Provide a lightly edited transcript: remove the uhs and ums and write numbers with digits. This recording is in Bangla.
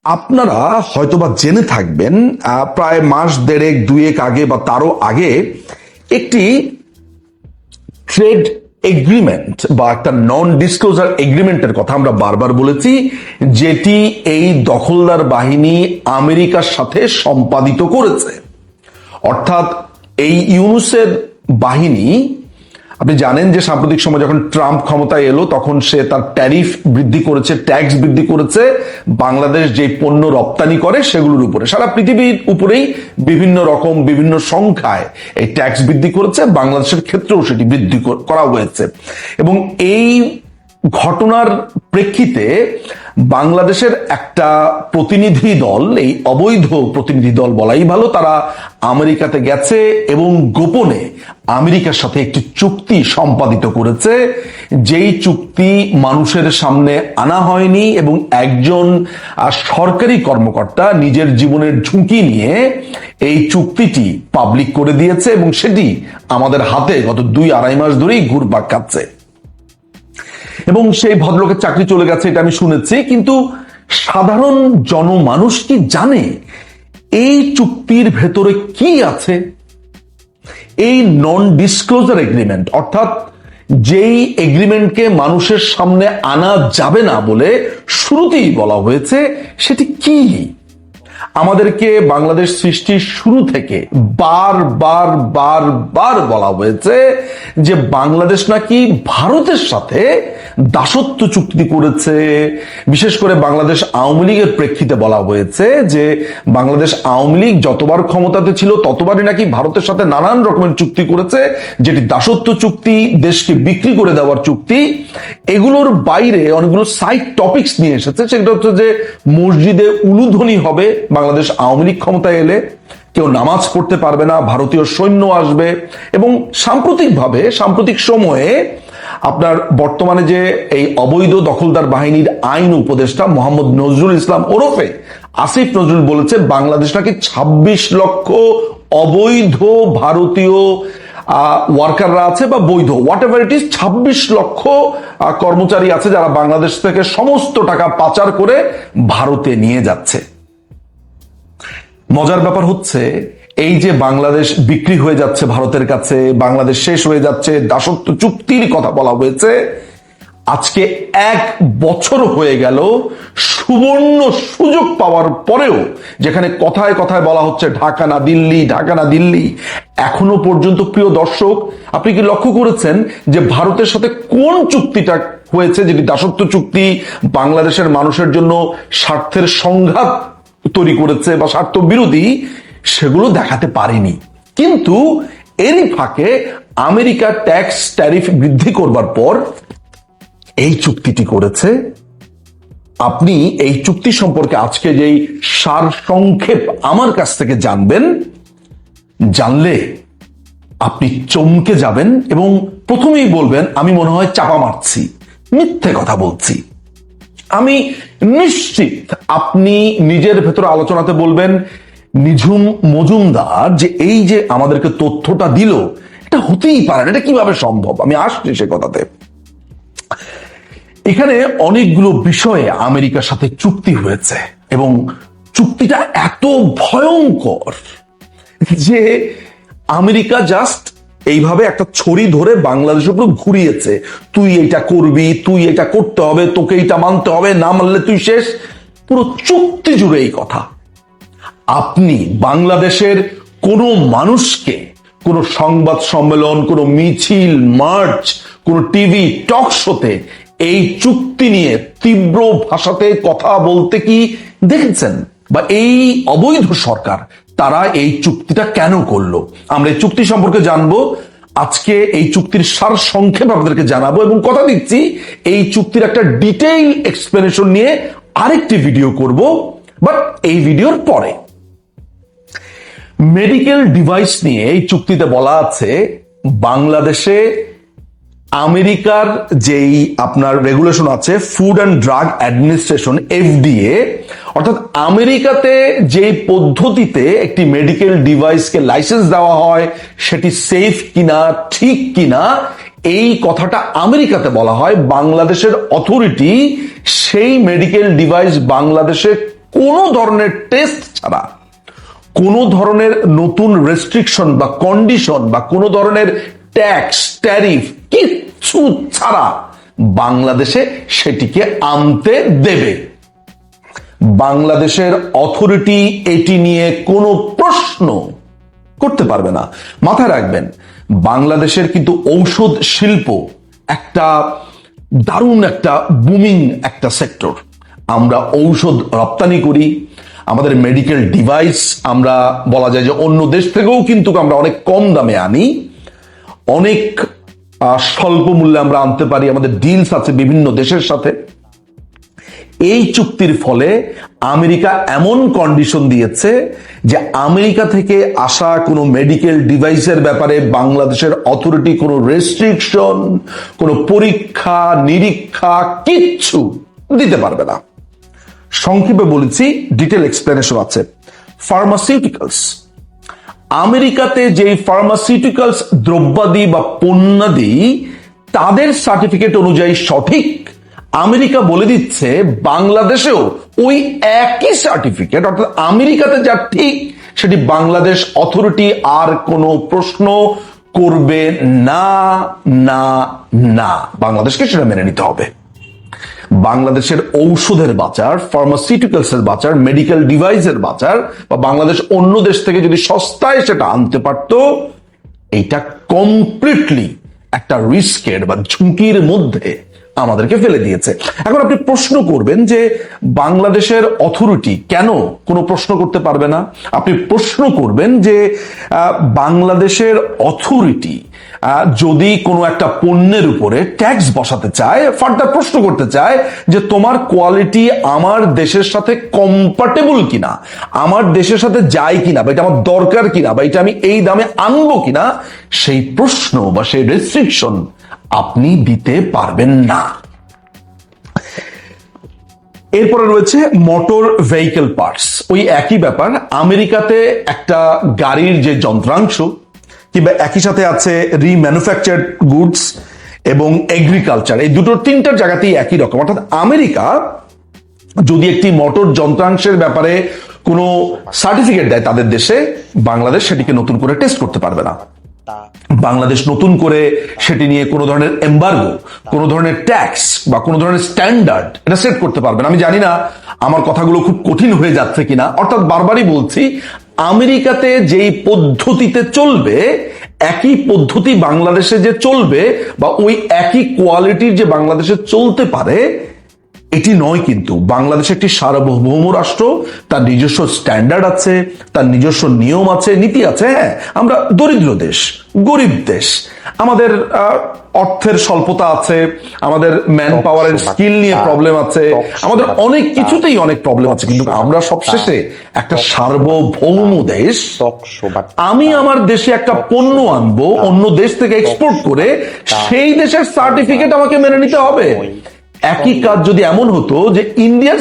আপনারা হয়তোবা জেনে থাকবেন প্রায় মাস দেড়েক দুয়েক আগে বা তারও আগে একটি ট্রেড এগ্রিমেন্ট বা একটা নন ডিসক্লোজার এগ্রিমেন্টের কথা আমরা বারবার বলেছি, যেটি এই দখলদার বাহিনী আমেরিকার সাথে সম্পাদিত করেছে। অর্থাৎ এই ইউনুসের বাহিনী, আপনি জানেন যে সাম্প্রতিক সময় যখন ট্রাম্প ক্ষমতায় এলো তখন সে তার ট্যারিফ বৃদ্ধি করেছে, ট্যাক্স বৃদ্ধি করেছে বাংলাদেশ যে পণ্য রপ্তানি করে সেগুলোর উপরে। সারা পৃথিবীর উপরেই বিভিন্ন রকম বিভিন্ন সংখ্যায় এই ট্যাক্স বৃদ্ধি করেছে, বাংলাদেশের ক্ষেত্রেও সেটি বৃদ্ধি করা হয়েছে। এবং এই ঘটনার প্রেক্ষিতে বাংলাদেশের একটা প্রতিনিধি দল, এই অবৈধ প্রতিনিধি দল বলাই ভালো, তারা আমেরিকাতে গেছে এবং গোপনে আমেরিকার সাথে একটি চুক্তি সম্পাদিত করেছে, যেই চুক্তি মানুষের সামনে আনা হয়নি এবং একজন সরকারি কর্মকর্তা নিজের জীবনের ঝুঁকি নিয়ে এই চুক্তিটি পাবলিক করে দিয়েছে এবং সেটি আমাদের হাতে গত 2-2.5 মাস ধরেই ঘুরপাক খাচ্ছে। এবং সেই ভদ্রলোকের চাকরি চলে গেছে, এটা আমি শুনেছি, কিন্তু সাধারণ জনমানুষ কি জানে এই চুক্তির ভেতরে কি আছে? এই নন ডিসক্লোজার এগ্রিমেন্ট, অর্থাৎ যেই এগ্রিমেন্টকে মানুষের সামনে আনা যাবে না বলে শুরুতেই বলা হয়েছে, সেটি কি? আমাদেরকে বাংলাদেশ সৃষ্টির শুরু থেকে বার বলা হয়েছে যে বাংলাদেশ নাকি ভারতের সাথে দাসত্ব চুক্তি করেছে। বিশেষ করে বাংলাদেশ আওয়ামী লীগের প্রেক্ষিতে বলা হয়েছে যে বাংলাদেশ আওয়ামী লীগ যতবার ক্ষমতাতে ছিল ততবারই নাকি ভারতের সাথে নানান রকমের চুক্তি করেছে, যেটি দাসত্ব চুক্তি, দেশকে বিক্রি করে দেওয়ার চুক্তি। এগুলোর বাইরে অনেকগুলো সাইড টপিকস নিয়ে এসেছে, সেটা হচ্ছে যে মসজিদে উলুধ্বনি হবে বাংলাদেশ আওয়ামী লীগ ক্ষমতায় এলে, কেউ নামাজ পড়তে পারবে না, ভারতীয় সৈন্য আসবে। এবং সাম্প্রতিক সময়ে আপনার বর্তমানে যে এই অবৈধ দখলদার বাহিনীর আইন উপদেষ্টা মোহাম্মদ নজরুল ইসলাম ওরফে আসিফ নজরুল বলেছে বাংলাদেশ নাকি 26 লক্ষ অবৈধ ভারতীয় ওয়ার্কাররা আছে বা বৈধ, হোয়াট এভার ইট ইজ, 26 লক্ষ কর্মচারী আছে যারা বাংলাদেশ থেকে সমস্ত টাকা পাচার করে ভারতে নিয়ে যাচ্ছে। মজার ব্যাপার হচ্ছে এই যে বাংলাদেশ বিক্রি হয়ে যাচ্ছে ভারতের কাছে, বাংলাদেশ শেষ হয়ে যাচ্ছে, দাসত্ব চুক্তির কথা বলা হয়েছে, আজকে 1 বছর হয়ে গেল সুবর্ণ সুযোগ পাওয়ার পরেও, যেখানে কথায় কথায় বলা হচ্ছে ঢাকা না দিল্লি, ঢাকা না দিল্লি, এখনো পর্যন্ত প্রিয় দর্শক আপনি কি লক্ষ্য করেছেন যে ভারতের সাথে কোন চুক্তিটা হয়েছে যেটি দাসত্ব চুক্তি, বাংলাদেশের মানুষের জন্য স্বার্থের সংঘাত তৈরি করেছে বা স্বার্থ বিরোধী, সেগুলো দেখাতে পারেনি। কিন্তু এরই ফাঁকে আমেরিকা ট্যাক্স ট্যারিফ বৃদ্ধি করবার পর এই চুক্তিটি করেছে। আপনি এই চুক্তি সম্পর্কে আজকে যেই সার সংক্ষেপ আমার কাছ থেকে জানবেন, জানলে আপনি চমকে যাবেন এবং প্রথমেই বলবেন আমি মনে হয় চাপা মারছি, মিথ্যে কথা বলছি। আমি নিশ্চিত আপনি নিজের ভেতরে আলোচনাতে বলবেন নিঝুম মজুমদার যে এই যে আমাদেরকে তথ্যটা দিল, এটা হতেই পারে না, এটা কিভাবে সম্ভব? আমি আসছি সে কথাতে। এখানে অনেকগুলো বিষয়ে আমেরিকার সাথে চুক্তি হয়েছে এবং চুক্তিটা এত ভয়ঙ্কর যে আমেরিকা জাস্ট এইভাবে একটা ছড়ি ধরে বাংলাদেশের উপর ঘুরিয়েছে, তুই এটা করবি, তুই এটা করতে হবে, তোকে এটা মানতে হবে, না মানলে তুই শেষ। পুরো চুক্তি জুড়ে এই কথা। আপনি বাংলাদেশের কোনো মানুষকে কোনো সংবাদ সম্মেলন, কোনো মিছিল, মার্চ, কোনো টিভি টক শোতে এই চুক্তি নিয়ে তীব্র ভাষাতে কথা বলতে কি দেখেছেন? বা এই অবৈধ সরকার তারা এই চুক্তিটা কেন করলো? আমরা এই চুক্তি সম্পর্কে জানবো আজকে, এই চুক্তির সার সংক্ষেপ আপনাদেরকে জানাবো এবং কথা দিচ্ছি এই চুক্তির একটা ডিটেইল এক্সপ্লেনেশন নিয়ে আরেকটি ভিডিও করব, বাট এই ভিডিওর পরে। মেডিকেল ডিভাইস নিয়ে এই চুক্তিতে বলা আছে বাংলাদেশে আমেরিকার যেই আপনার রেগুলেশন আছে, food and drug administration, FDA, অর্থাৎ আমেরিকাতে যে পদ্ধতিতে একটি মেডিকেল ডিভাইসকে লাইসেন্স দেওয়া হয় সেটি সেফ কিনা, ঠিক কিনা, এই কথাটা আমেরিকাতে বলা হয়। বাংলাদেশের অথরিটি সেই মেডিকেল ডিভাইস বাংলাদেশে কোনো ধরনের টেস্ট ছাড়া, কোনো ধরনের নতুন রেস্ট্রিকশন বা কন্ডিশন বা কোনো ধরনের ট্যাক্স ট্যারিফ কিচ্ছু ছাড়া বাংলাদেশে সেটিকে আনতে দেবে। বাংলাদেশের অথরিটি এটি নিয়ে কোনো প্রশ্ন করতে পারবে না। মাথায় রাখবেন, বাংলাদেশের কিন্তু ঔষধ শিল্প একটা দারুণ একটা বুমিং একটা সেক্টর। আমরা ঔষধ রপ্তানি করি, আমাদের মেডিকেল ডিভাইস আমরা বলা যায় যে অন্য দেশ থেকেও কিন্তু আমরা অনেক কম দামে আনি, অনেক স্বল্প মূল্যে আমরা আনতে পারি, আমাদের ডিলস আছে বিভিন্ন দেশের সাথে। এই চুক্তির ফলে আমেরিকা এমন কন্ডিশন দিয়েছে যে আমেরিকা থেকে আসা কোনো মেডিকেল ডিভাইসের ব্যাপারে বাংলাদেশের অথরিটি কোনো রেস্ট্রিকশন, কোনো পরীক্ষা নিরীক্ষা কিচ্ছু দিতে পারবে না। সংক্ষেপে বলেছি, ডিটেল এক্সপ্লেনেশন আছে। ফার্মাসিউটিক্যালস, আমেরিকাতে যে ফার্মাসিউটিক্যালস দ্রব্যাদি বা পণ্যাদি তাদের সার্টিফিকেট অনুযায়ী সঠিক, আমেরিকা বলে দিচ্ছে বাংলাদেশেও ওই একই সার্টিফিকেট, অর্থাৎ আমেরিকাতে যা ঠিক সেটি বাংলাদেশ অথরিটি আর কোনো প্রশ্ন করবে না না না, বাংলাদেশকে সেটা মেনে নিতে হবে। বাংলাদেশের ঔষধের বাজার, ফার্মাসিউটিক্যালসের বাজার, মেডিকেল ডিভাইসের বাজার বা বাংলাদেশ অন্য দেশ থেকে যদি সস্তায় সেটা আনতে পারত, এটা কমপ্লিটলি একটা রিস্কের বা ঝুঁকির মধ্যে আমাদেরকে ফেলে দিয়েছে। এখন আপনি প্রশ্ন করবেন যে বাংলাদেশের অথরিটি কেন কোনো প্রশ্ন করতে পারবে না? আপনি প্রশ্ন করবেন যে বাংলাদেশের অথরিটি যদি কোনো একটা পণ্যের উপরে ট্যাক্স বসাতে চায়, ফার্দার প্রশ্ন করতে চায় যে তোমার কোয়ালিটি আমার দেশের সাথে কম্পাটেবল কিনা, আমার দেশের সাথে যায় কিনা, বা এটা আমার দরকার কিনা, বা এটা আমি এই দামে আনবো কিনা, সেই প্রশ্ন বা সেই রেস্ট্রিকশন আপনি দিতে পারবেন না। এরপরে রয়েছে মোটর ভেহিকেল পার্টস। ওই একই ব্যাপার, আমেরিকাতে একটা গাড়ির যে যন্ত্রাংশ কিংবা একই সাথে আছে রিম্যানুফ্যাকচার্ড গুডস এবং এগ্রিকালচার, এই দুটোর তিনটার জায়গাতেই একই রকম। অর্থাৎ আমেরিকা যদি একটি মোটর যন্ত্রাংশের ব্যাপারে কোনো সার্টিফিকেট দেয় তাদের দেশে, বাংলাদেশ সেটিকে নতুন করে টেস্ট করতে পারবে না। বাংলাদেশ নতুন করে সেটি নিয়ে কোনো ধরনের এম্বার্গো, কোনো ধরনের ট্যাক্স বা কোনো ধরনের স্ট্যান্ডার্ড এটা সেট করতে পারবে না। আমি জানি না আমার কথাগুলো খুব কঠিন হয়ে যাচ্ছে কিনা। অর্থাৎ বারবারই বলছি, আমেরিকাতে যেই পদ্ধতিতে চলবে একই পদ্ধতি বাংলাদেশে যে চলবে বা ওই একই কোয়ালিটির যে বাংলাদেশে চলতে পারে, এটি নয়। কিন্তু বাংলাদেশ একটি সার্বভৌম রাষ্ট্র, তার নিজস্ব স্ট্যান্ডার্ড আছে, তার নিজস্ব নিয়ম আছে, নীতি আছে। হ্যাঁ, আমরা দরিদ্র দেশ, গরিব দেশ, আমাদের অর্থের স্বল্পতা আছে, আমাদের ম্যান পাওয়ারের স্কিল নিয়ে প্রবলেম আছে, আমাদের অনেক কিছুতেই অনেক প্রবলেম আছে, কিন্তু আমরা সবশেষে একটা সার্বভৌম দেশ। আমি আমার দেশে একটা পণ্য আনবো অন্য দেশ থেকে এক্সপোর্ট করে, সেই দেশের সার্টিফিকেট আমাকে মেনে নিতে হবে। একই কাজ যদি এমন হতো যে ইন্ডিয়ার